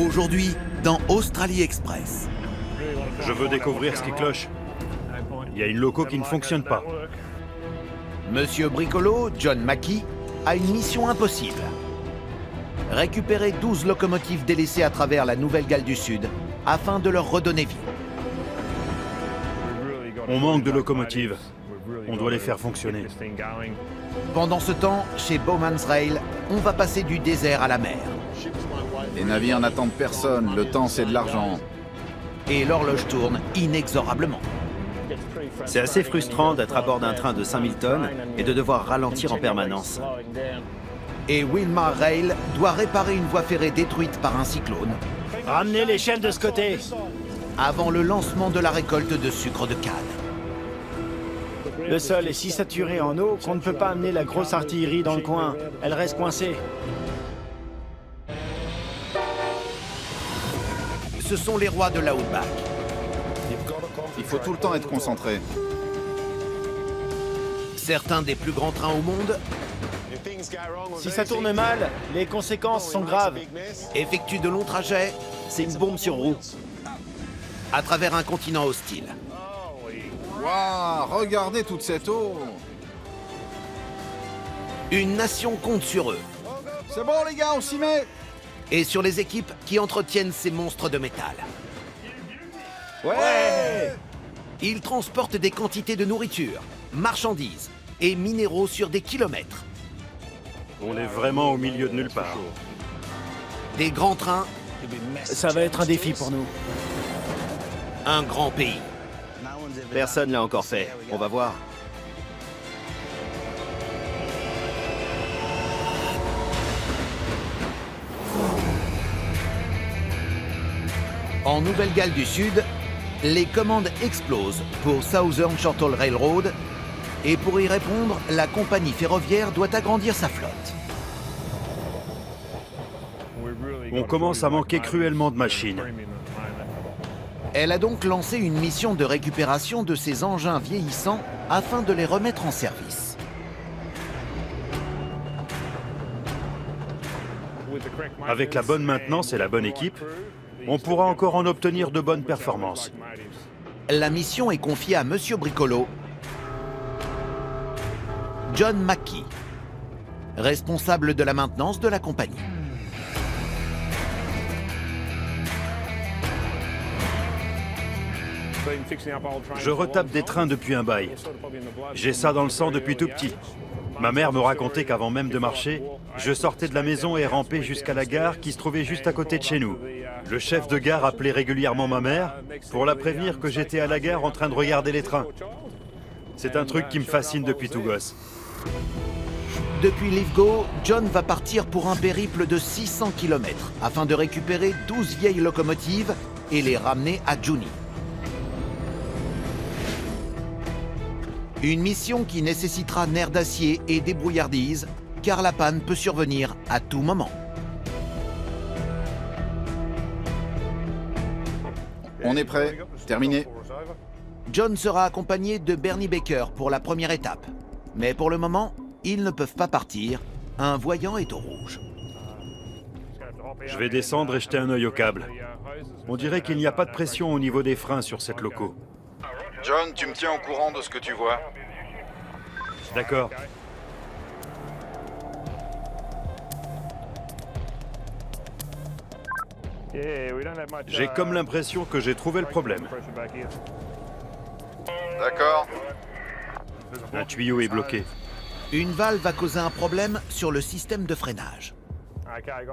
Aujourd'hui, dans Australie Express. Je veux découvrir ce qui cloche. Il y a une loco qui ne fonctionne pas. Monsieur Bricolo, John Mackey, a une mission impossible. Récupérer 12 locomotives délaissées à travers la Nouvelle-Galles du Sud afin de leur redonner vie. On manque de locomotives. On doit les faire fonctionner. Pendant ce temps, chez Bowman's Rail, on va passer du désert à la mer. Les navires n'attendent personne, le temps c'est de l'argent. Et l'horloge tourne inexorablement. C'est assez frustrant d'être à bord d'un train de 5000 tonnes et de devoir ralentir en permanence. Et Wilmar Rail doit réparer une voie ferrée détruite par un cyclone Ramenez l'échelle de ce côté. avant le lancement de la récolte de sucre de canne. Le sol est si saturé en eau qu'on ne peut pas amener la grosse artillerie dans le coin. Elle reste coincée. Ce sont les rois de l'Outback. Il faut tout le temps être concentré. Certains des plus grands trains au monde Si ça tourne mal, les conséquences sont graves. effectuent de longs trajets C'est une bombe sur roue. à travers un continent hostile. Waouh, regardez toute cette eau. Une nation compte sur eux C'est bon les gars, on s'y met. et sur les équipes qui entretiennent ces monstres de métal. Ouais. Ils transportent des quantités de nourriture, marchandises et minéraux sur des kilomètres. On est vraiment au milieu de nulle part. Des grands trains, Ça va être un défi pour nous. un grand pays. Personne l'a encore fait. On va voir. En Nouvelle-Galles du Sud, les commandes explosent pour Southern Shorthaul Railroad et pour y répondre, la compagnie ferroviaire doit agrandir sa flotte. On commence à manquer cruellement de machines. Elle a donc lancé une mission de récupération de ces engins vieillissants afin de les remettre en service. Avec la bonne maintenance et la bonne équipe, on pourra encore en obtenir de bonnes performances. La mission est confiée à Monsieur Bricolo, John Mackey, responsable de la maintenance de la compagnie. Je retape des trains depuis un bail. J'ai ça dans le sang depuis tout petit. Ma mère me racontait qu'avant même de marcher, je sortais de la maison et rampais jusqu'à la gare qui se trouvait juste à côté de chez nous. Le chef de gare appelait régulièrement ma mère pour la prévenir que j'étais à la gare en train de regarder les trains. C'est un truc qui me fascine depuis tout gosse. Depuis Lithgow, John va partir pour un périple de 600 km afin de récupérer 12 vieilles locomotives et les ramener à Juni. Une mission qui nécessitera nerfs d'acier et débrouillardise, car la panne peut survenir à tout moment. On est prêt, terminé. John sera accompagné de Bernie Baker pour la première étape. Mais pour le moment, ils ne peuvent pas partir. Un voyant est au rouge. Je vais descendre et jeter un œil au câble. On dirait qu'il n'y a pas de pression au niveau des freins sur cette loco. John, tu me tiens au courant de ce que tu vois. D'accord. J'ai comme l'impression que j'ai trouvé le problème. D'accord. Un tuyau est bloqué. Une valve va causer un problème sur le système de freinage.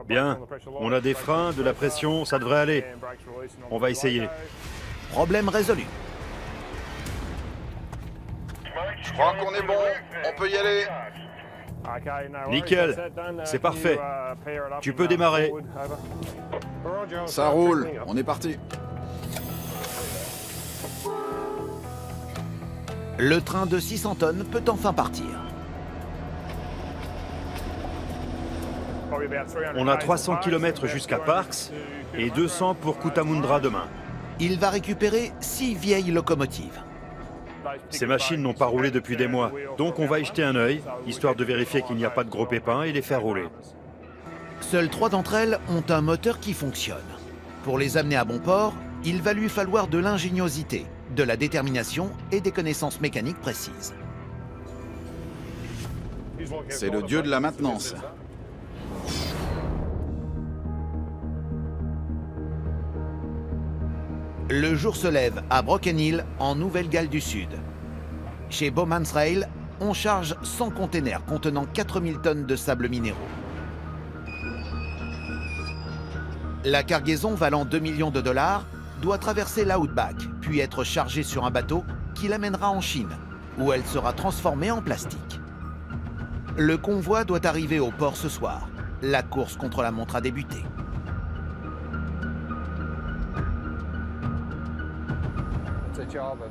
Bien, on a des freins, de la pression, ça devrait aller. On va essayer. Problème résolu. Je crois qu'on est bon, on peut y aller. Nickel, c'est parfait. Tu peux démarrer. Ça roule, on est parti. Le train de 600 tonnes peut enfin partir. On a 300 km jusqu'à Parkes et 200 pour Cootamundra demain. Il va récupérer 6 vieilles locomotives. Ces machines n'ont pas roulé depuis des mois, donc on va y jeter un œil, histoire de vérifier qu'il n'y a pas de gros pépins et les faire rouler. Seules 3 d'entre elles ont un moteur qui fonctionne. Pour les amener à bon port, il va lui falloir de l'ingéniosité, de la détermination et des connaissances mécaniques précises. C'est le dieu de la maintenance. Le jour se lève à Broken Hill, en Nouvelle-Galles du Sud. Chez Bowman's Rail, on charge 100 containers contenant 4000 tonnes de sable minéraux. La cargaison valant 2 millions de dollars doit traverser l'Outback, puis être chargée sur un bateau qui l'amènera en Chine, où elle sera transformée en plastique. Le convoi doit arriver au port ce soir. La course contre la montre a débuté.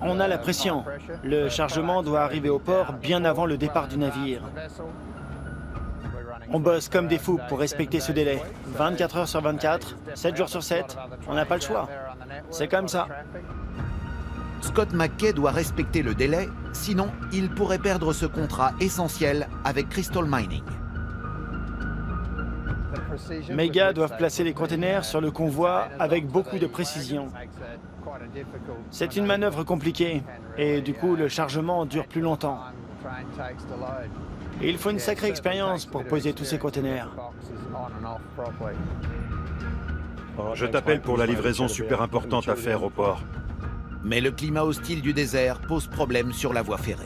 On a la pression. Le chargement doit arriver au port bien avant le départ du navire. On bosse comme des fous pour respecter ce délai. 24 heures sur 24, 7 jours sur 7, on n'a pas le choix. C'est comme ça. Scott McKay doit respecter le délai, sinon il pourrait perdre ce contrat essentiel avec Crystal Mining. Mes gars doivent placer les containers sur le convoi avec beaucoup de précision. C'est une manœuvre compliquée et du coup le chargement dure plus longtemps. Et il faut une sacrée expérience pour poser tous ces containers. Je t'appelle pour la livraison super importante à faire au port. Mais le climat hostile du désert pose problème sur la voie ferrée.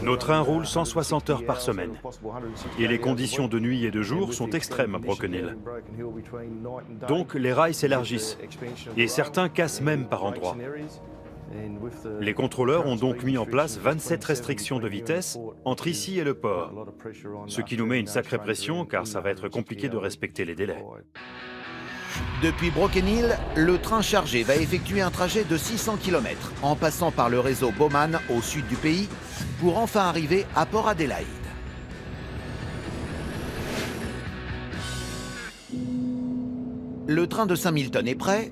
Nos trains roulent 160 heures par semaine. Et les conditions de nuit et de jour sont extrêmes à Broken Hill. Donc les rails s'élargissent. Et certains cassent même par endroits. Les contrôleurs ont donc mis en place 27 restrictions de vitesse entre ici et le port. Ce qui nous met une sacrée pression car ça va être compliqué de respecter les délais. Depuis Broken Hill, le train chargé va effectuer un trajet de 600 km en passant par le réseau Bowman au sud du pays pour enfin arriver à Port Adelaide. Le train de 5000 tonnes est prêt,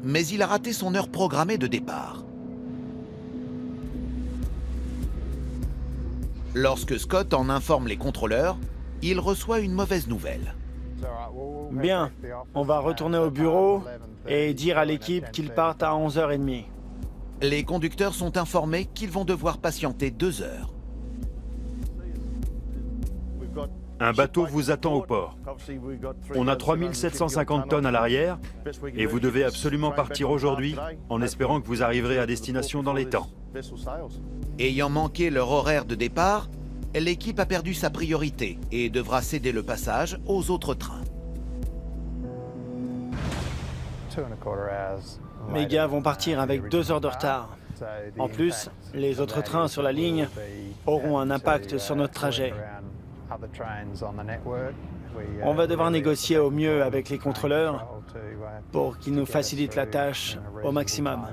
mais il a raté son heure programmée de départ. Lorsque Scott en informe les contrôleurs, il reçoit une mauvaise nouvelle. Bien, on va retourner au bureau et dire à l'équipe qu'ils partent à 11h30. Les conducteurs sont informés qu'ils vont devoir patienter 2 heures. Un bateau vous attend au port. On a 3750 tonnes à l'arrière et vous devez absolument partir aujourd'hui en espérant que vous arriverez à destination dans les temps. Ayant manqué leur horaire de départ, l'équipe a perdu sa priorité et devra céder le passage aux autres trains. Mes gars vont partir avec 2 heures de retard. En plus, les autres trains sur la ligne auront un impact sur notre trajet. On va devoir négocier au mieux avec les contrôleurs pour qu'ils nous facilitent la tâche au maximum.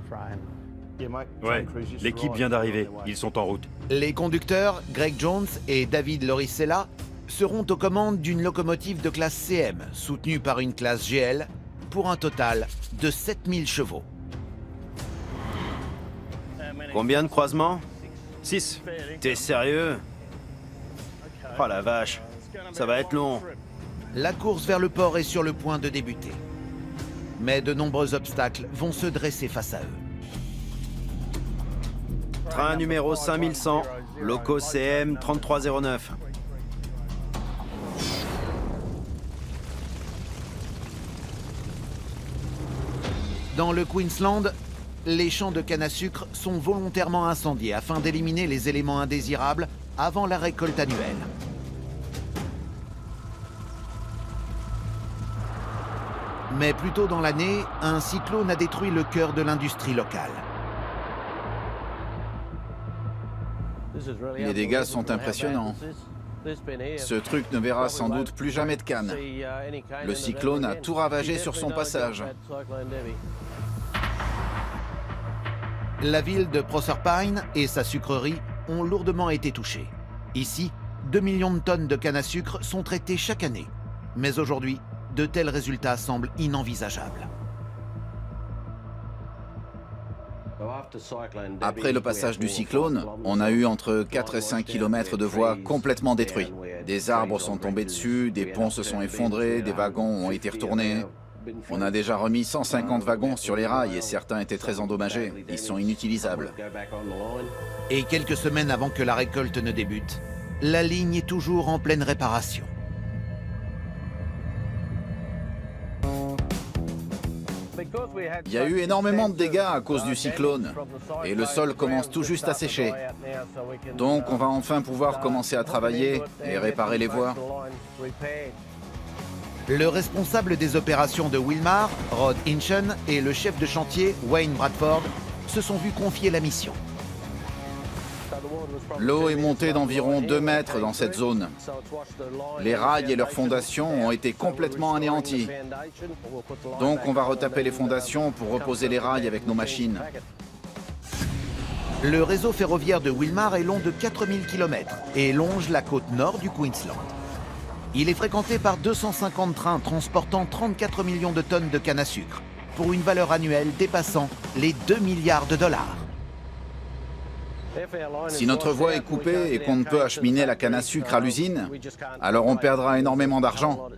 Ouais, l'équipe vient d'arriver, ils sont en route. Les conducteurs, Greg Jones et David Loricella, seront aux commandes d'une locomotive de classe CM, soutenue par une classe GL, pour un total de 7000 chevaux. Combien de croisements? 6. T'es sérieux? Oh la vache, ça va être long. La course vers le port est sur le point de débuter. Mais de nombreux obstacles vont se dresser face à eux. Train numéro 5100, loco CM 3309. Dans le Queensland, les champs de canne à sucre sont volontairement incendiés afin d'éliminer les éléments indésirables avant la récolte annuelle. Mais plus tôt dans l'année, un cyclone a détruit le cœur de l'industrie locale. Les dégâts sont impressionnants. Ce truc ne verra sans doute plus jamais de canne. Le cyclone a tout ravagé sur son passage. La ville de Proserpine et sa sucrerie ont lourdement été touchées. Ici, 2 millions de tonnes de canne à sucre sont traitées chaque année. Mais aujourd'hui, de tels résultats semblent inenvisageables. Après le passage du cyclone, on a eu entre 4 et 5 km de voies complètement détruites. Des arbres sont tombés dessus, des ponts se sont effondrés, des wagons ont été retournés. On a déjà remis 150 wagons sur les rails et certains étaient très endommagés. Ils sont inutilisables. Et quelques semaines avant que la récolte ne débute, la ligne est toujours en pleine réparation. Il y a eu énormément de dégâts à cause du cyclone et le sol commence tout juste à sécher. Donc on va enfin pouvoir commencer à travailler et réparer les voies. Le responsable des opérations de Wilmar, Rod Hinchen, et le chef de chantier, Wayne Bradford, se sont vus confier la mission. L'eau est montée d'environ 2 mètres dans cette zone. Les rails et leurs fondations ont été complètement anéantis. Donc on va retaper les fondations pour reposer les rails avec nos machines. Le réseau ferroviaire de Wilmar est long de 4000 km et longe la côte nord du Queensland. Il est fréquenté par 250 trains transportant 34 millions de tonnes de canne à sucre, pour une valeur annuelle dépassant les 2 milliards de dollars. Si notre voie est coupée et qu'on ne peut acheminer la canne à sucre à l'usine, alors on perdra énormément d'argent.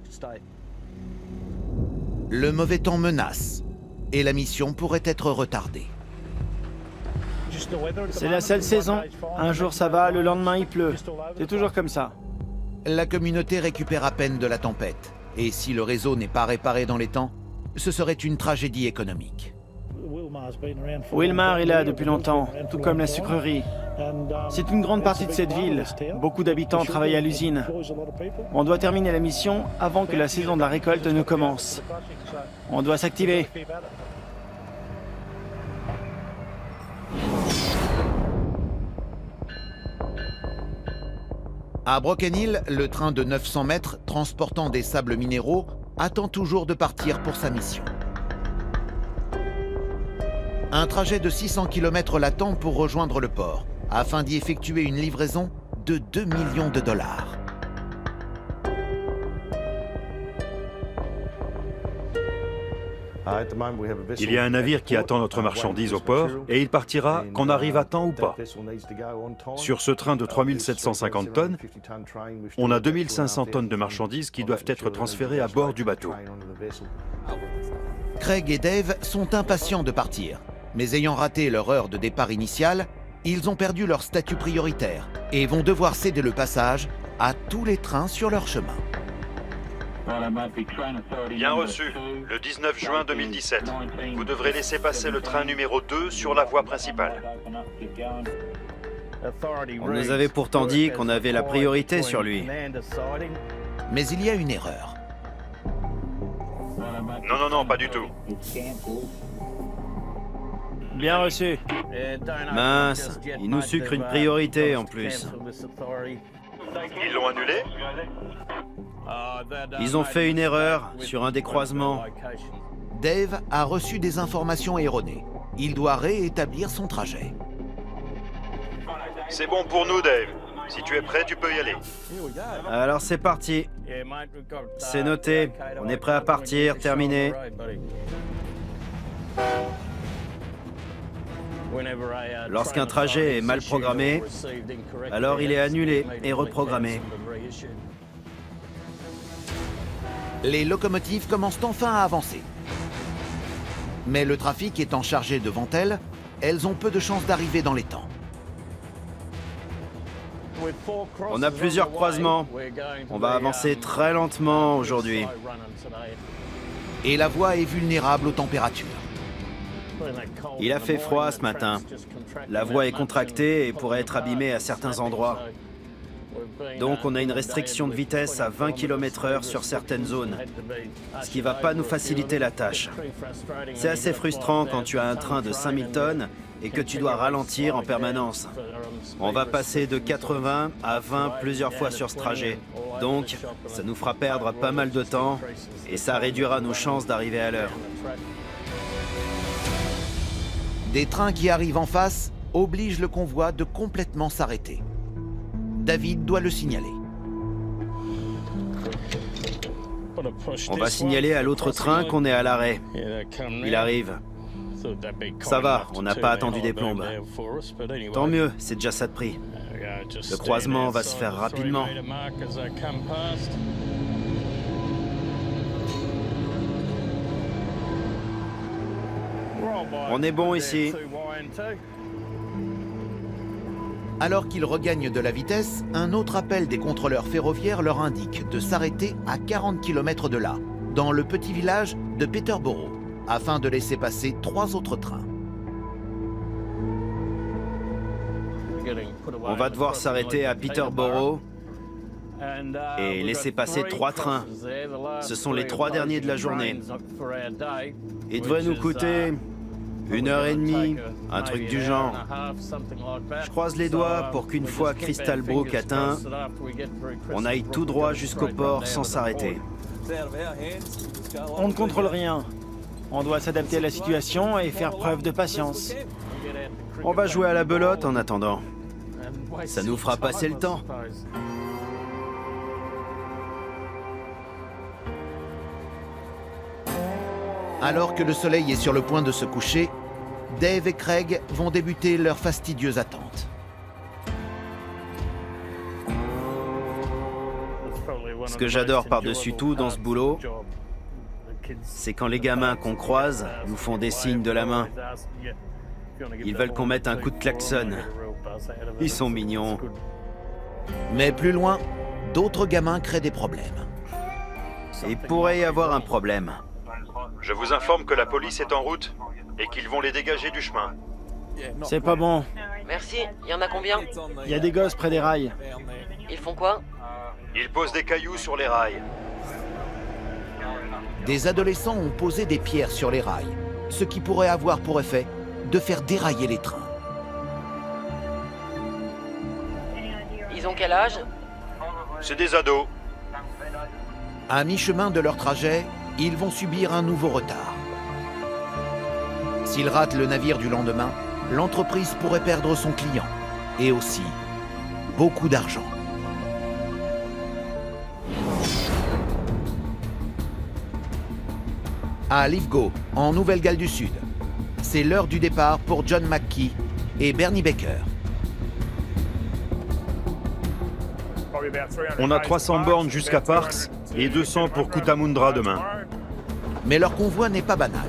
Le mauvais temps menace et la mission pourrait être retardée. C'est la seule saison. Un jour ça va, le lendemain il pleut. C'est toujours comme ça. La communauté récupère à peine de la tempête. Et si le réseau n'est pas réparé dans les temps, ce serait une tragédie économique. Wilmar est là depuis longtemps, tout comme la sucrerie. C'est une grande partie de cette ville. Beaucoup d'habitants travaillent à l'usine. On doit terminer la mission avant que la saison de la récolte ne commence. On doit s'activer. À Broken Hill, le train de 900 mètres transportant des sables minéraux attend toujours de partir pour sa mission. Un trajet de 600 km l'attend pour rejoindre le port, afin d'y effectuer une livraison de 2 millions de dollars. Il y a un navire qui attend notre marchandise au port et il partira qu'on arrive à temps ou pas. Sur ce train de 3750 tonnes, on a 2500 tonnes de marchandises qui doivent être transférées à bord du bateau. Craig et Dave sont impatients de partir, mais ayant raté leur heure de départ initiale, ils ont perdu leur statut prioritaire et vont devoir céder le passage à tous les trains sur leur chemin. Bien reçu, le 19 juin 2017. Vous devrez laisser passer le train numéro 2 sur la voie principale. On nous avait pourtant dit qu'on avait la priorité sur lui. Mais il y a une erreur. Non, pas du tout. Bien reçu. Mince, il nous sucre une priorité en plus. Ils l'ont annulé? Ils ont fait une erreur sur un des croisements. Dave a reçu des informations erronées. Il doit réétablir son trajet. C'est bon pour nous, Dave. Si tu es prêt, tu peux y aller. Alors c'est parti. C'est noté. On est prêt à partir. Terminé. Lorsqu'un trajet est mal programmé, alors il est annulé et reprogrammé. Les locomotives commencent enfin à avancer. Mais le trafic étant chargé devant elles ont peu de chances d'arriver dans les temps. On a plusieurs croisements. On va avancer très lentement aujourd'hui. Et la voie est vulnérable aux températures. Il a fait froid ce matin. La voie est contractée et pourrait être abîmée à certains endroits. Donc on a une restriction de vitesse à 20 km/h sur certaines zones, ce qui ne va pas nous faciliter la tâche. C'est assez frustrant quand tu as un train de 5000 tonnes et que tu dois ralentir en permanence. On va passer de 80 à 20 plusieurs fois sur ce trajet. Donc ça nous fera perdre pas mal de temps et ça réduira nos chances d'arriver à l'heure. Des trains qui arrivent en face obligent le convoi de complètement s'arrêter. David doit le signaler. On va signaler à l'autre train qu'on est à l'arrêt. Il arrive. Ça va, on n'a pas attendu des plombes. Tant mieux, c'est déjà ça de prix. Le croisement va se faire rapidement. On est bon ici. Alors qu'ils regagnent de la vitesse, un autre appel des contrôleurs ferroviaires leur indique de s'arrêter à 40 km de là, dans le petit village de Peterborough, afin de laisser passer 3 autres trains. On va devoir s'arrêter à Peterborough et laisser passer 3 trains. Ce sont les 3 derniers de la journée. Ils devraient nous coûter 1h30, un truc du genre. Je croise les doigts pour qu'une fois Crystal Brook atteint, on aille tout droit jusqu'au port sans s'arrêter. On ne contrôle rien. On doit s'adapter à la situation et faire preuve de patience. On va jouer à la belote en attendant. Ça nous fera passer le temps. Alors que le soleil est sur le point de se coucher, Dave et Craig vont débuter leur fastidieuse attente. Ce que j'adore par-dessus tout dans ce boulot, c'est quand les gamins qu'on croise nous font des signes de la main. Ils veulent qu'on mette un coup de klaxon. Ils sont mignons. Mais plus loin, d'autres gamins créent des problèmes. Il pourrait y avoir un problème. Je vous informe que la police est en route et qu'ils vont les dégager du chemin. C'est pas bon. Merci, il y en a combien? Il y a des gosses près des rails. Ils font quoi? Ils posent des cailloux sur les rails. Des adolescents ont posé des pierres sur les rails, ce qui pourrait avoir pour effet de faire dérailler les trains. Ils ont quel âge? C'est des ados. À mi-chemin de leur trajet, ils vont subir un nouveau retard. S'ils ratent le navire du lendemain, l'entreprise pourrait perdre son client et aussi beaucoup d'argent. À Lithgow, en Nouvelle-Galles du Sud, c'est l'heure du départ pour John McKee et Bernie Baker. On a 300 bornes jusqu'à Parks et 200 pour Cootamundra demain. Mais leur convoi n'est pas banal.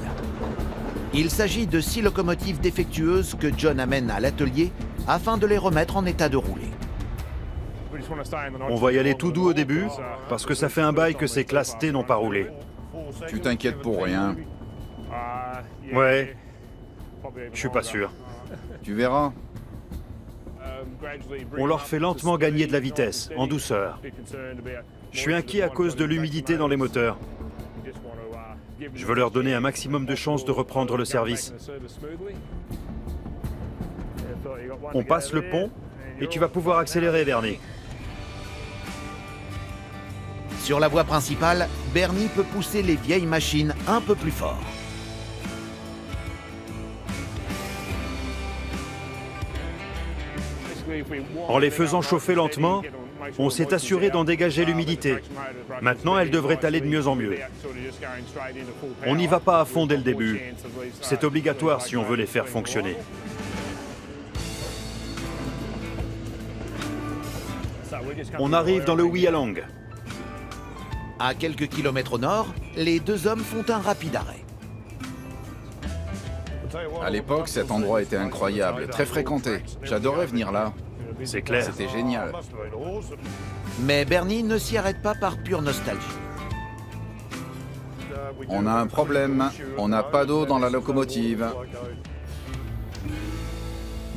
Il s'agit de 6 locomotives défectueuses que John amène à l'atelier afin de les remettre en état de rouler. On va y aller tout doux au début, parce que ça fait un bail que ces classes T n'ont pas roulé. Tu t'inquiètes pour rien. Ouais, je suis pas sûr. Tu verras. On leur fait lentement gagner de la vitesse, en douceur. Je suis inquiet à cause de l'humidité dans les moteurs. Je veux leur donner un maximum de chances de reprendre le service. On passe le pont et tu vas pouvoir accélérer, Bernie. Sur la voie principale, Bernie peut pousser les vieilles machines un peu plus fort. En les faisant chauffer lentement, on s'est assuré d'en dégager l'humidité. Maintenant, elles devraient aller de mieux en mieux. On n'y va pas à fond dès le début. C'est obligatoire si on veut les faire fonctionner. On arrive dans le Wyalong. À quelques kilomètres au nord, les deux hommes font un rapide arrêt. À l'époque, cet endroit était incroyable, très fréquenté. J'adorais venir là. C'est clair. C'était génial. Mais Bernie ne s'y arrête pas par pure nostalgie. On a un problème. On n'a pas d'eau dans la locomotive.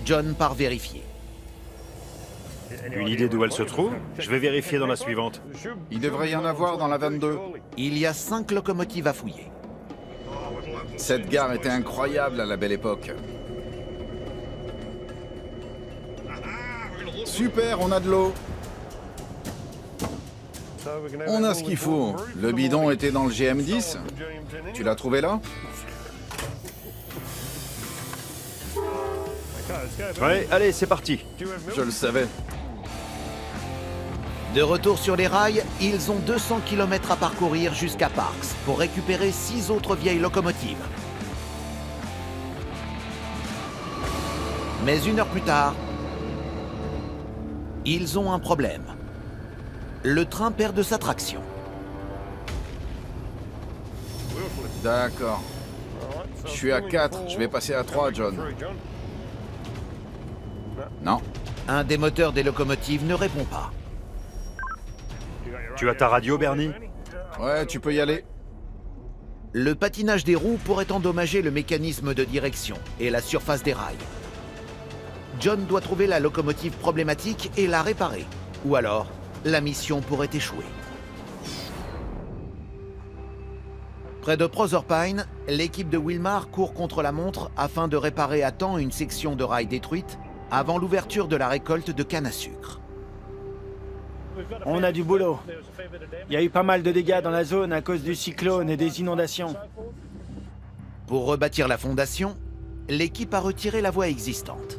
John part vérifier. Une idée d'où elle se trouve? Je vais vérifier dans la suivante. Il devrait y en avoir dans la 22. Il y a 5 locomotives à fouiller. Cette gare était incroyable à la belle époque. Super, on a de l'eau. On a ce qu'il faut. Le bidon était dans le GM10. Tu l'as trouvé là? Ouais, allez, c'est parti. Je le savais. De retour sur les rails, ils ont 200 km à parcourir jusqu'à Parks pour récupérer 6 autres vieilles locomotives. Mais 1 heure plus tard, ils ont un problème. Le train perd de sa traction. D'accord. Je suis à 4, je vais passer à 3, John. Non. Un des moteurs des locomotives ne répond pas. Tu as ta radio, Bernie? Ouais, tu peux y aller. Le patinage des roues pourrait endommager le mécanisme de direction et la surface des rails. John doit trouver la locomotive problématique et la réparer. Ou alors, la mission pourrait échouer. Près de Proserpine, l'équipe de Wilmar court contre la montre afin de réparer à temps une section de rail détruite avant l'ouverture de la récolte de canne à sucre. On a du boulot. Il y a eu pas mal de dégâts dans la zone à cause du cyclone et des inondations. Pour rebâtir la fondation, l'équipe a retiré la voie existante.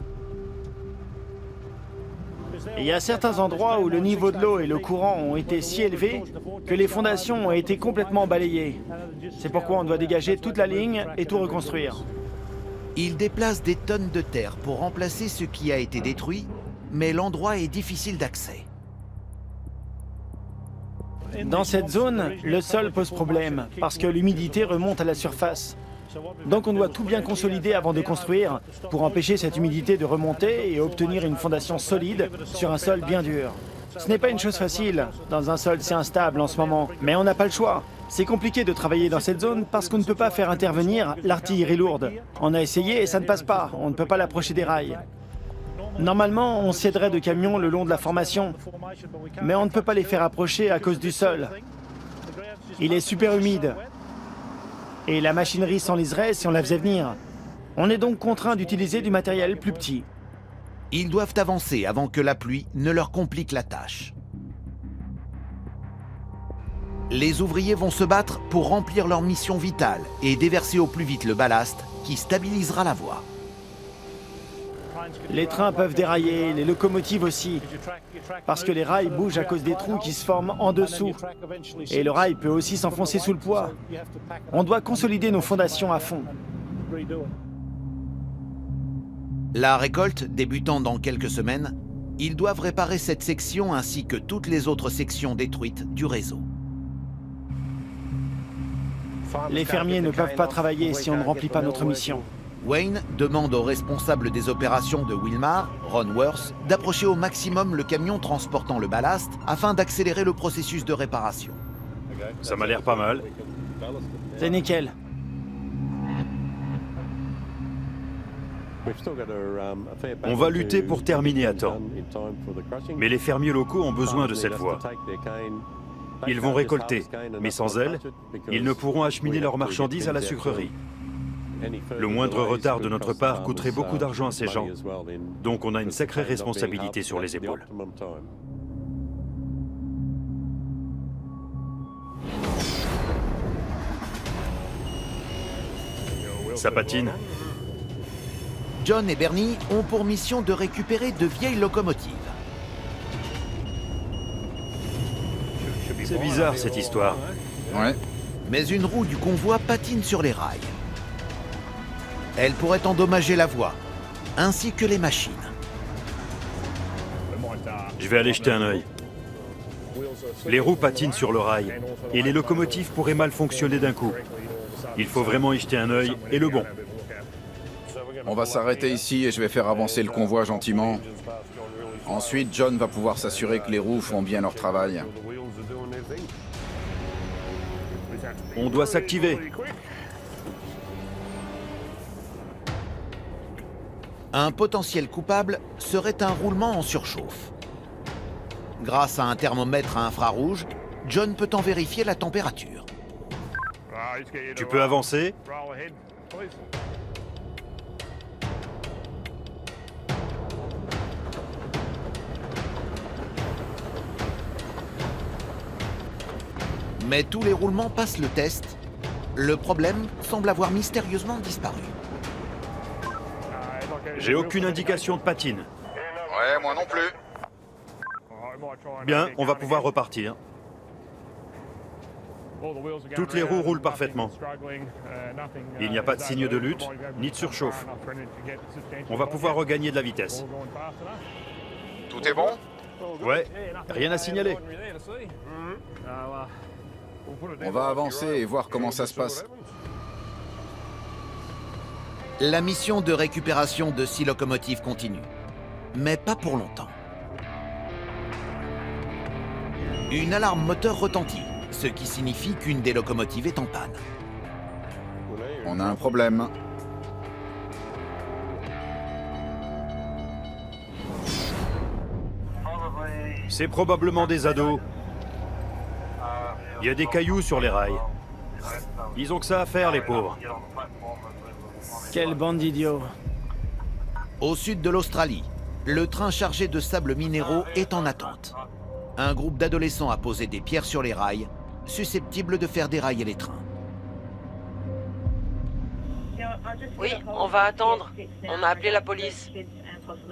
Et il y a certains endroits où le niveau de l'eau et le courant ont été si élevés que les fondations ont été complètement balayées. C'est pourquoi on doit dégager toute la ligne et tout reconstruire. Ils déplacent des tonnes de terre pour remplacer ce qui a été détruit, mais l'endroit est difficile d'accès. Dans cette zone, le sol pose problème parce que l'humidité remonte à la surface. Donc on doit tout bien consolider avant de construire pour empêcher cette humidité de remonter et obtenir une fondation solide sur un sol bien dur. Ce n'est pas une chose facile dans un sol si instable en ce moment, mais on n'a pas le choix. C'est compliqué de travailler dans cette zone parce qu'on ne peut pas faire intervenir l'artillerie lourde. On a essayé et ça ne passe pas, on ne peut pas l'approcher des rails. Normalement, on s'aiderait de camions le long de la formation, mais on ne peut pas les faire approcher à cause du sol. Il est super humide. Et la machinerie s'enliserait si on la faisait venir. On est donc contraint d'utiliser du matériel plus petit. Ils doivent avancer avant que la pluie ne leur complique la tâche. Les ouvriers vont se battre pour remplir leur mission vitale et déverser au plus vite le ballast qui stabilisera la voie. Les trains peuvent dérailler, les locomotives aussi, parce que les rails bougent à cause des trous qui se forment en dessous. Et le rail peut aussi s'enfoncer sous le poids. On doit consolider nos fondations à fond. La récolte débutant dans quelques semaines, ils doivent réparer cette section ainsi que toutes les autres sections détruites du réseau. Les fermiers ne peuvent pas travailler si on ne remplit pas notre mission. Wayne demande au responsable des opérations de Wilmar, Ron Worth, d'approcher au maximum le camion transportant le ballast afin d'accélérer le processus de réparation. Ça m'a l'air pas mal. C'est nickel. On va lutter pour terminer à temps. Mais les fermiers locaux ont besoin de cette voie. Ils vont récolter, mais sans elle, ils ne pourront acheminer leurs marchandises à la sucrerie. Le moindre retard de notre part coûterait beaucoup d'argent à ces gens. Donc on a une sacrée responsabilité sur les épaules. Ça patine. John et Bernie ont pour mission de récupérer de vieilles locomotives. C'est bizarre cette histoire. Ouais. Mais une roue du convoi patine sur les rails. Elle pourrait endommager la voie, ainsi que les machines. Je vais aller jeter un œil. Les roues patinent sur le rail, et les locomotives pourraient mal fonctionner d'un coup. Il faut vraiment y jeter un œil, et le bon. On va s'arrêter ici et je vais faire avancer le convoi gentiment. Ensuite, John va pouvoir s'assurer que les roues font bien leur travail. On doit s'activer. Un potentiel coupable serait un roulement en surchauffe. Grâce à un thermomètre à infrarouge, John peut en vérifier la température. Tu peux avancer? Mais tous les roulements passent le test. Le problème semble avoir mystérieusement disparu. J'ai aucune indication de patine. Ouais, moi non plus. Bien, on va pouvoir repartir. Toutes les roues roulent parfaitement. Il n'y a pas de signe de lutte, ni de surchauffe. On va pouvoir regagner de la vitesse. Tout est bon? Ouais, rien à signaler. On va avancer et voir comment ça se passe. La mission de récupération de 6 locomotives continue, mais pas pour longtemps. Une alarme moteur retentit, ce qui signifie qu'une des locomotives est en panne. On a un problème. C'est probablement des ados. Il y a des cailloux sur les rails. Ils ont que ça à faire, les pauvres. Quelle bande d'idiots. Au sud de l'Australie, le train chargé de sables minéraux est en attente. Un groupe d'adolescents a posé des pierres sur les rails, susceptibles de faire dérailler les trains. Oui, on va attendre. On a appelé la police.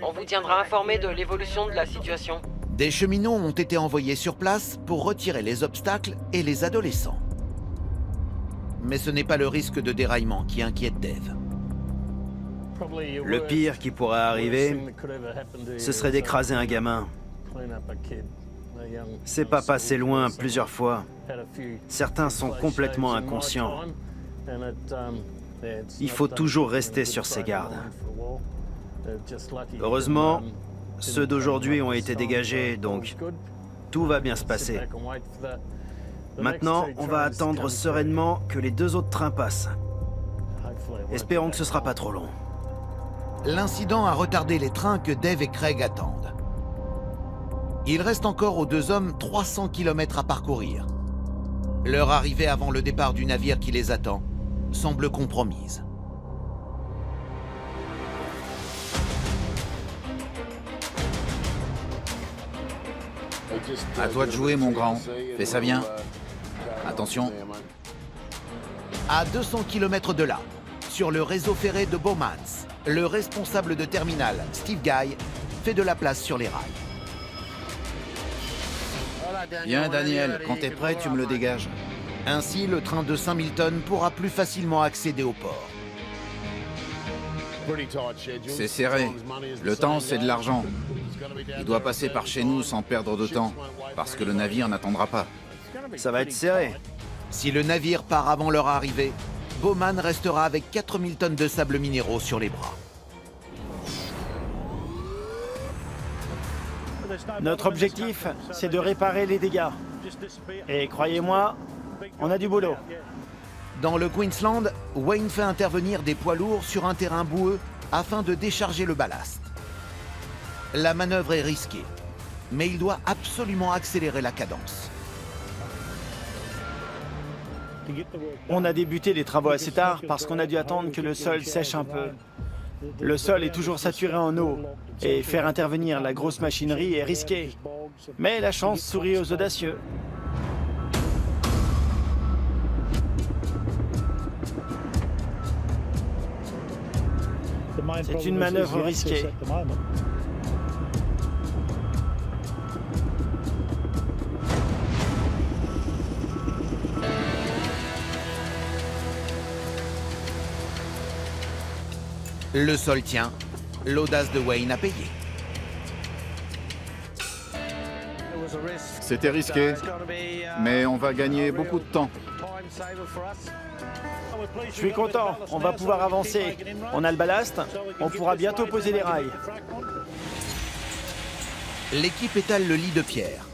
On vous tiendra informé de l'évolution de la situation. Des cheminots ont été envoyés sur place pour retirer les obstacles et les adolescents. Mais ce n'est pas le risque de déraillement qui inquiète Dave. Le pire qui pourrait arriver, ce serait d'écraser un gamin. C'est pas passé loin plusieurs fois. Certains sont complètement inconscients. Il faut toujours rester sur ses gardes. Heureusement, ceux d'aujourd'hui ont été dégagés, donc tout va bien se passer. Maintenant, on va attendre sereinement que les 2 autres trains passent. Espérons que ce sera pas trop long. L'incident a retardé les trains que Dave et Craig attendent. Il reste encore aux 2 hommes 300 km à parcourir. Leur arrivée avant le départ du navire qui les attend semble compromise. À toi de jouer, mon grand. Fais ça bien. Attention. À 200 km de là, sur le réseau ferré de Bowmans, le responsable de terminal, Steve Guy, fait de la place sur les rails. Bien, Daniel, quand t'es prêt, tu me le dégages. Ainsi, le train de 5000 tonnes pourra plus facilement accéder au port. C'est serré. Le temps, c'est de l'argent. Il doit passer par chez nous sans perdre de temps, parce que le navire n'attendra pas. Ça va être serré. Si le navire part avant leur arrivée, Bowman restera avec 4000 tonnes de sable minéraux sur les bras. Notre objectif, c'est de réparer les dégâts. Et croyez-moi, on a du boulot. Dans le Queensland, Wayne fait intervenir des poids lourds sur un terrain boueux afin de décharger le ballast. La manœuvre est risquée, mais il doit absolument accélérer la cadence. On a débuté les travaux assez tard parce qu'on a dû attendre que le sol sèche un peu. Le sol est toujours saturé en eau et faire intervenir la grosse machinerie est risqué. Mais la chance sourit aux audacieux. C'est une manœuvre risquée. Le sol tient, l'audace de Wayne a payé. C'était risqué, mais on va gagner beaucoup de temps. Je suis content, on va pouvoir avancer. On a le ballast, on pourra bientôt poser les rails. L'équipe étale le lit de pierre,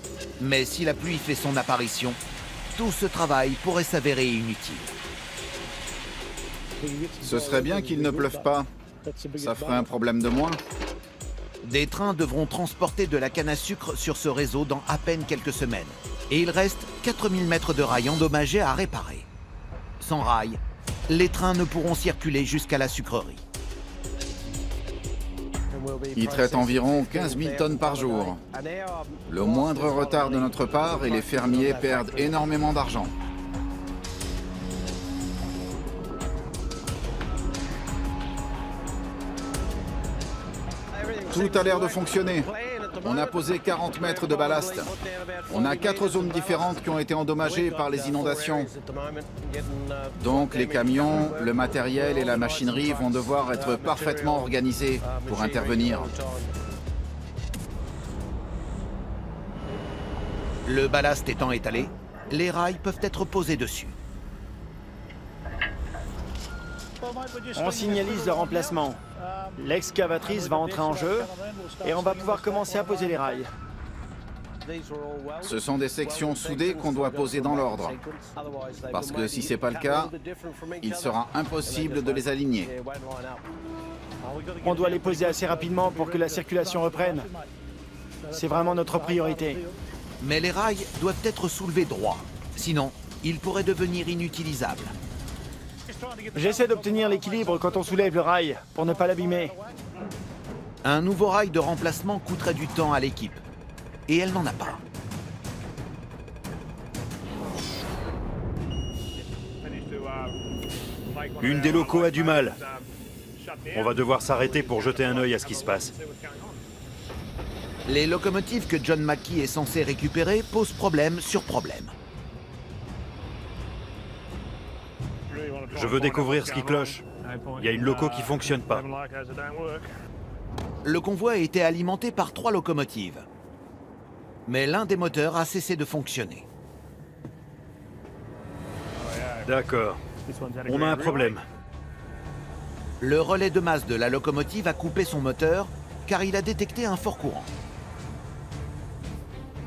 mais si la pluie fait son apparition, tout ce travail pourrait s'avérer inutile. Ce serait bien qu'il ne pleuve pas. Ça ferait un problème de moins. Des trains devront transporter de la canne à sucre sur ce réseau dans à peine quelques semaines. Et il reste 4000 mètres de rails endommagés à réparer. Sans rails, les trains ne pourront circuler jusqu'à la sucrerie. Il traite environ 15 000 tonnes par jour. Le moindre retard de notre part et les fermiers perdent énormément d'argent. Tout a l'air de fonctionner. On a posé 40 mètres de ballast. On a 4 zones différentes qui ont été endommagées par les inondations. Donc les camions, le matériel et la machinerie vont devoir être parfaitement organisés pour intervenir. Le ballast étant étalé, les rails peuvent être posés dessus. On signalise le remplacement. L'excavatrice va entrer en jeu et on va pouvoir commencer à poser les rails. Ce sont des sections soudées qu'on doit poser dans l'ordre. Parce que si c'est pas le cas, il sera impossible de les aligner. On doit les poser assez rapidement pour que la circulation reprenne. C'est vraiment notre priorité. Mais les rails doivent être soulevés droit. Sinon, ils pourraient devenir inutilisables. J'essaie d'obtenir l'équilibre quand on soulève le rail, pour ne pas l'abîmer. Un nouveau rail de remplacement coûterait du temps à l'équipe. Et elle n'en a pas. Une des locaux a du mal. On va devoir s'arrêter pour jeter un œil à ce qui se passe. Les locomotives que John Mackey est censé récupérer posent problème sur problème. Je veux découvrir ce qui cloche. Il y a une loco qui fonctionne pas. Le convoi a été alimenté par 3 locomotives. Mais l'un des moteurs a cessé de fonctionner. D'accord. On a un problème. Le relais de masse de la locomotive a coupé son moteur car il a détecté un fort courant.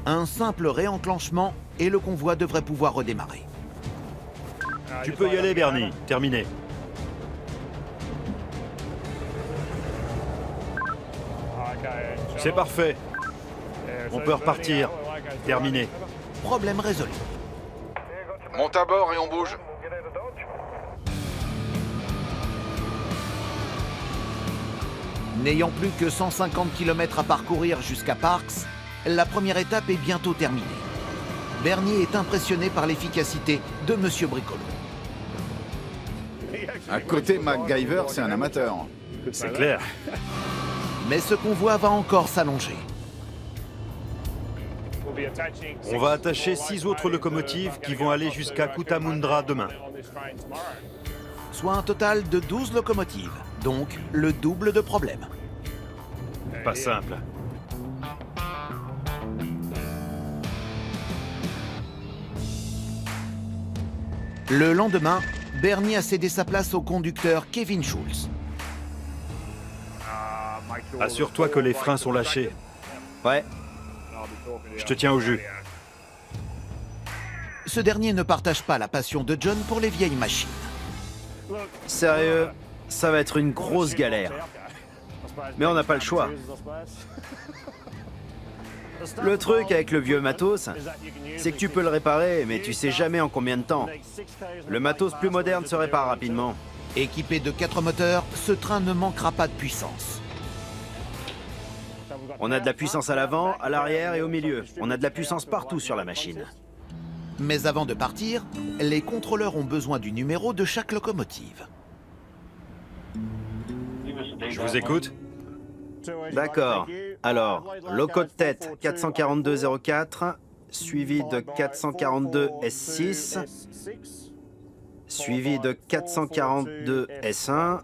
Un simple réenclenchement et le convoi devrait pouvoir redémarrer. Tu peux y aller, Bernie. Terminé. C'est parfait. On peut repartir. Terminé. Problème résolu. Monte à bord et on bouge. N'ayant plus que 150 km à parcourir jusqu'à Parks, la première étape est bientôt terminée. Bernier est impressionné par l'efficacité de Monsieur Bricolo. À côté, MacGyver, c'est un amateur. C'est clair. Mais ce convoi va encore s'allonger. On va attacher 6 autres locomotives qui vont aller jusqu'à Cootamundra demain. Soit un total de 12 locomotives, donc le double de problèmes. Pas simple. Le lendemain, Bernie a cédé sa place au conducteur Kevin Schultz. Assure-toi que les freins sont lâchés. Ouais, Je te tiens au jus. Ce dernier ne partage pas la passion de John pour les vieilles machines. sérieux, ça va être une grosse galère. Mais on n'a pas le choix. Le truc avec le vieux matos, c'est que tu peux le réparer, mais tu sais jamais en combien de temps. Le matos plus moderne se répare rapidement. Équipé de 4 moteurs, ce train ne manquera pas de puissance. On a de la puissance à l'avant, à l'arrière et au milieu. On a de la puissance partout sur la machine. Mais avant de partir, les contrôleurs ont besoin du numéro de chaque locomotive. Je vous écoute. D'accord. Alors, loco de tête 44204, suivi de 442 S6, suivi de 442 S1,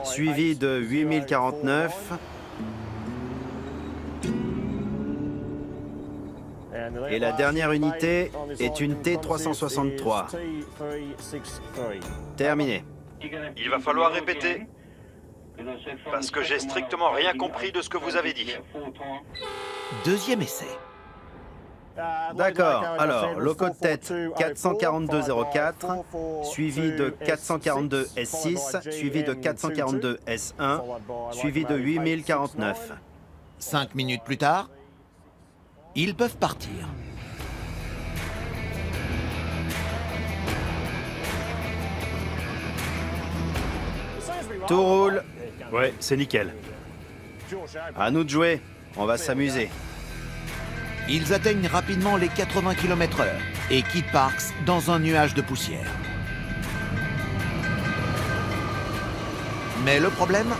suivi de 8049, et la dernière unité est une T363. Terminé. Il va falloir répéter. Parce que j'ai strictement rien compris de ce que vous avez dit. Deuxième essai. D'accord. Alors, loco de tête 44204, suivi de 442 S6, suivi de 442 S1, suivi de 8049. 5 minutes plus tard, ils peuvent partir. Tout roule. Ouais, c'est nickel. À nous de jouer. On va s'amuser. Ils atteignent rapidement les 80 km/h et quittent Parks dans un nuage de poussière. Mais le problème,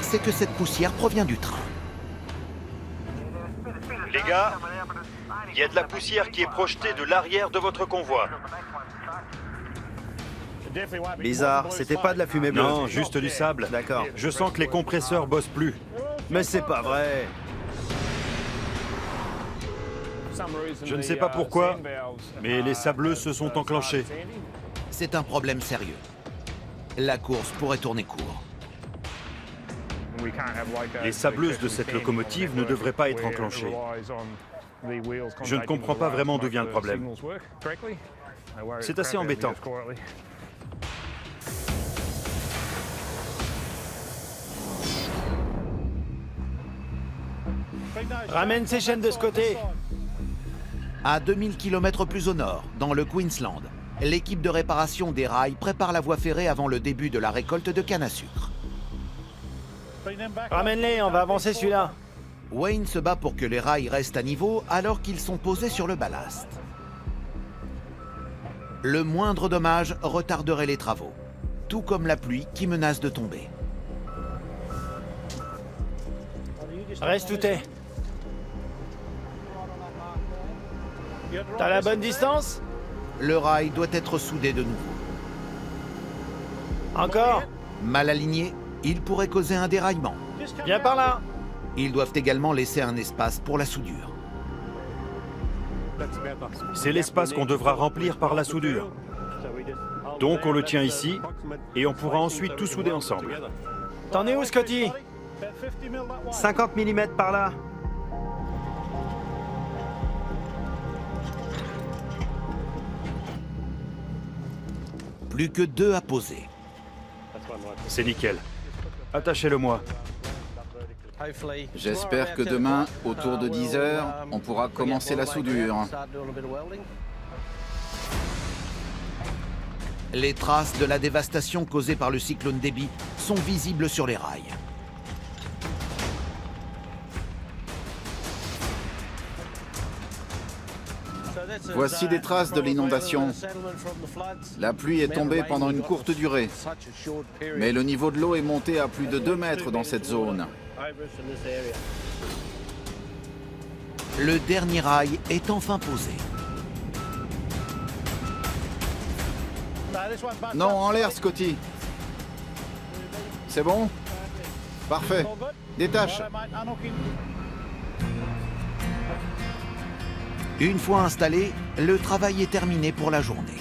c'est que cette poussière provient du train. Les gars, il y a de la poussière qui est projetée de l'arrière de votre convoi. Bizarre, c'était pas de la fumée bleue. Non, juste du sable. D'accord. Je sens que les compresseurs bossent plus. Mais c'est pas vrai. Je ne sais pas pourquoi, mais les sableux se sont enclenchés. C'est un problème sérieux. La course pourrait tourner court. Les sableuses de cette locomotive ne devraient pas être enclenchées. Je ne comprends pas vraiment d'où vient le problème. C'est assez embêtant. Ramène ces chaînes de ce côté. À 2000 km plus au nord, dans le Queensland, l'équipe de réparation des rails prépare la voie ferrée avant le début de la récolte de canne à sucre. Ramène-les, on va avancer celui-là. Wayne se bat pour que les rails restent à niveau alors qu'ils sont posés sur le ballast. Le moindre dommage retarderait les travaux, tout comme la pluie qui menace de tomber. Reste où t'es. T'as la bonne distance? Le rail doit être soudé de nouveau. Encore? Mal aligné, il pourrait causer un déraillement. Viens par là. Ils doivent également laisser un espace pour la soudure. C'est l'espace qu'on devra remplir par la soudure. Donc on le tient ici, et on pourra ensuite tout souder ensemble. T'en es où, Scotty? 50 mm par là. Plus que 2 à poser. C'est nickel. Attachez-le-moi. J'espère que demain, autour de 10 heures, on pourra commencer la soudure. Les traces de la dévastation causée par le cyclone Debbie sont visibles sur les rails. Voici des traces de l'inondation. La pluie est tombée pendant une courte durée, mais le niveau de l'eau est monté à plus de 2 mètres dans cette zone. Le dernier rail est enfin posé. Non, en l'air, Scotty. C'est bon? Parfait. Détache. Une fois installé, le travail est terminé pour la journée.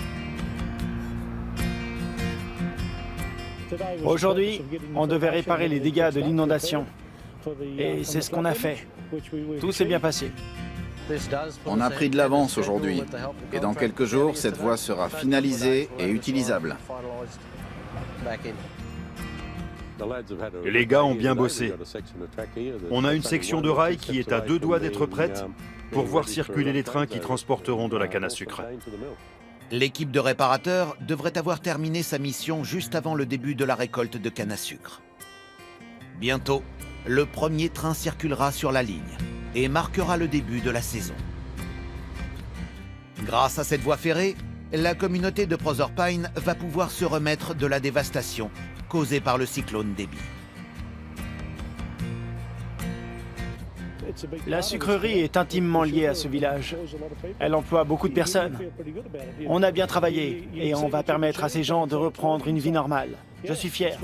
Aujourd'hui, on devait réparer les dégâts de l'inondation. Et c'est ce qu'on a fait. Tout s'est bien passé. On a pris de l'avance aujourd'hui. Et dans quelques jours, cette voie sera finalisée et utilisable. Les gars ont bien bossé. On a une section de rail qui est à 2 doigts d'être prête pour voir circuler les trains qui transporteront de la canne à sucre. L'équipe de réparateurs devrait avoir terminé sa mission juste avant le début de la récolte de canne à sucre. Bientôt, le premier train circulera sur la ligne et marquera le début de la saison. Grâce à cette voie ferrée, la communauté de Proserpine va pouvoir se remettre de la dévastation causée par le cyclone Debbie. La sucrerie est intimement liée à ce village. Elle emploie beaucoup de personnes. On a bien travaillé et on va permettre à ces gens de reprendre une vie normale. Je suis fier.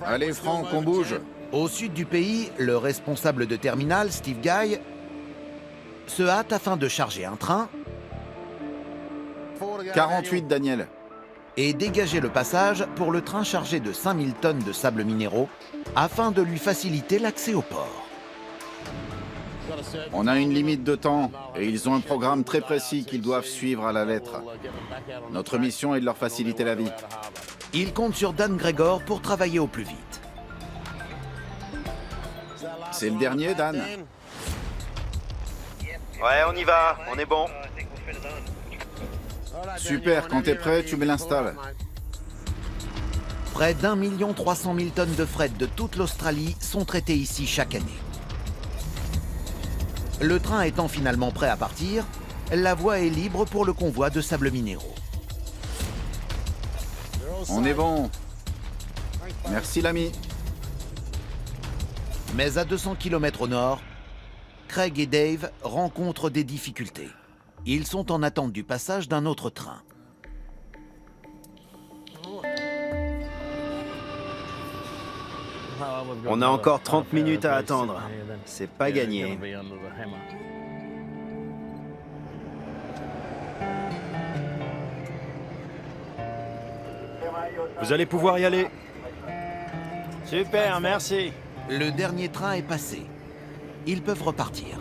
Allez, Franck, on bouge. Au sud du pays, le responsable de terminal, Steve Guy, se hâte afin de charger un train 48, Daniel. et dégager le passage pour le train chargé de 5000 tonnes de sables minéraux afin de lui faciliter l'accès au port. On a une limite de temps et ils ont un programme très précis qu'ils doivent suivre à la lettre. Notre mission est de leur faciliter la vie. Il compte sur Dan Gregor pour travailler au plus vite. C'est le dernier, Dan? Ouais, on y va, on est bon. Super, quand t'es prêt, tu me l'installes. Près d'1 300 000 tonnes de fret de toute l'Australie sont traitées ici chaque année. Le train étant finalement prêt à partir, la voie est libre pour le convoi de sables minéraux. On est bon. Merci, l'ami. Mais à 200 km au nord, Craig et Dave rencontrent des difficultés. Ils sont en attente du passage d'un autre train. On a encore 30 minutes à attendre. C'est pas gagné. Vous allez pouvoir y aller. Super, merci. Le dernier train est passé. Ils peuvent repartir.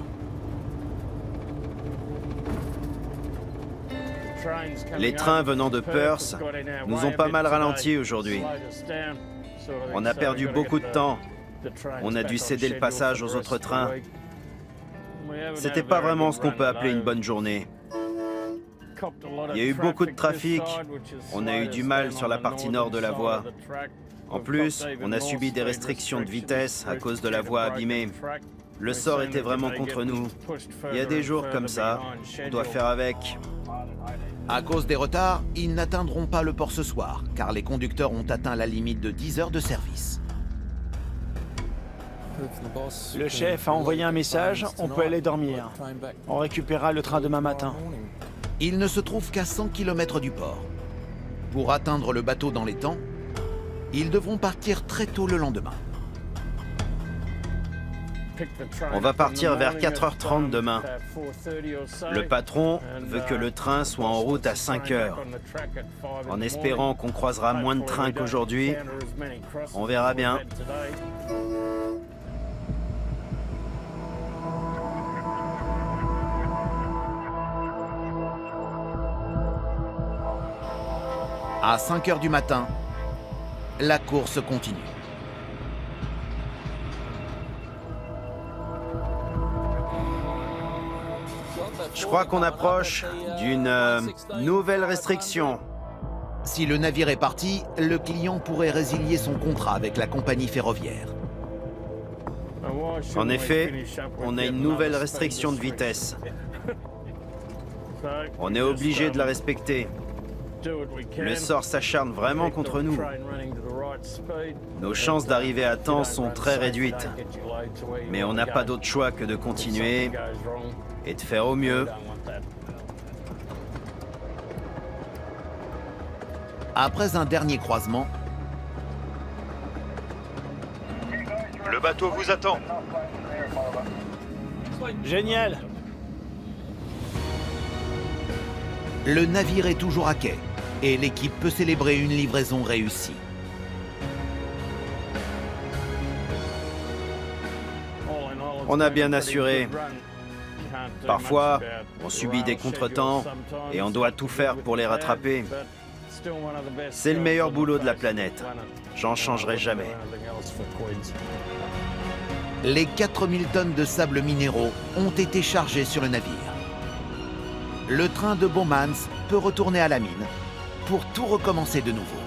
Les trains venant de Perth nous ont pas mal ralenti aujourd'hui. On a perdu beaucoup de temps. On a dû céder le passage aux autres trains. C'était pas vraiment ce qu'on peut appeler une bonne journée. Il y a eu beaucoup de trafic. On a eu du mal sur la partie nord de la voie. En plus, on a subi des restrictions de vitesse à cause de la voie abîmée. Le sort était vraiment contre nous. Il y a des jours comme ça, on doit faire avec. À cause des retards, ils n'atteindront pas le port ce soir, car les conducteurs ont atteint la limite de 10 heures de service. Le chef a envoyé un message, on peut aller dormir. On récupérera le train demain matin. Ils ne se trouvent qu'à 100 km du port. Pour atteindre le bateau dans les temps, ils devront partir très tôt le lendemain. On va partir vers 4h30 demain. Le patron veut que le train soit en route à 5 heures. En espérant qu'on croisera moins de trains qu'aujourd'hui, on verra bien. À 5 heures du matin, la course continue. Je crois qu'on approche d'une nouvelle restriction. Si le navire est parti, le client pourrait résilier son contrat avec la compagnie ferroviaire. En effet, on a une nouvelle restriction de vitesse. On est obligé de la respecter. Le sort s'acharne vraiment contre nous. Nos chances d'arriver à temps sont très réduites. Mais on n'a pas d'autre choix que de continuer et de faire au mieux. Après un dernier croisement, Le bateau vous attend. Génial. le navire est toujours à quai et l'équipe peut célébrer une livraison réussie. On a bien assuré. Parfois, on subit des contretemps et on doit tout faire pour les rattraper. C'est le meilleur boulot de la planète. J'en changerai jamais. Les 4000 tonnes de sable minéraux ont été chargées sur le navire. Le train de Bowmans peut retourner à la mine pour tout recommencer de nouveau.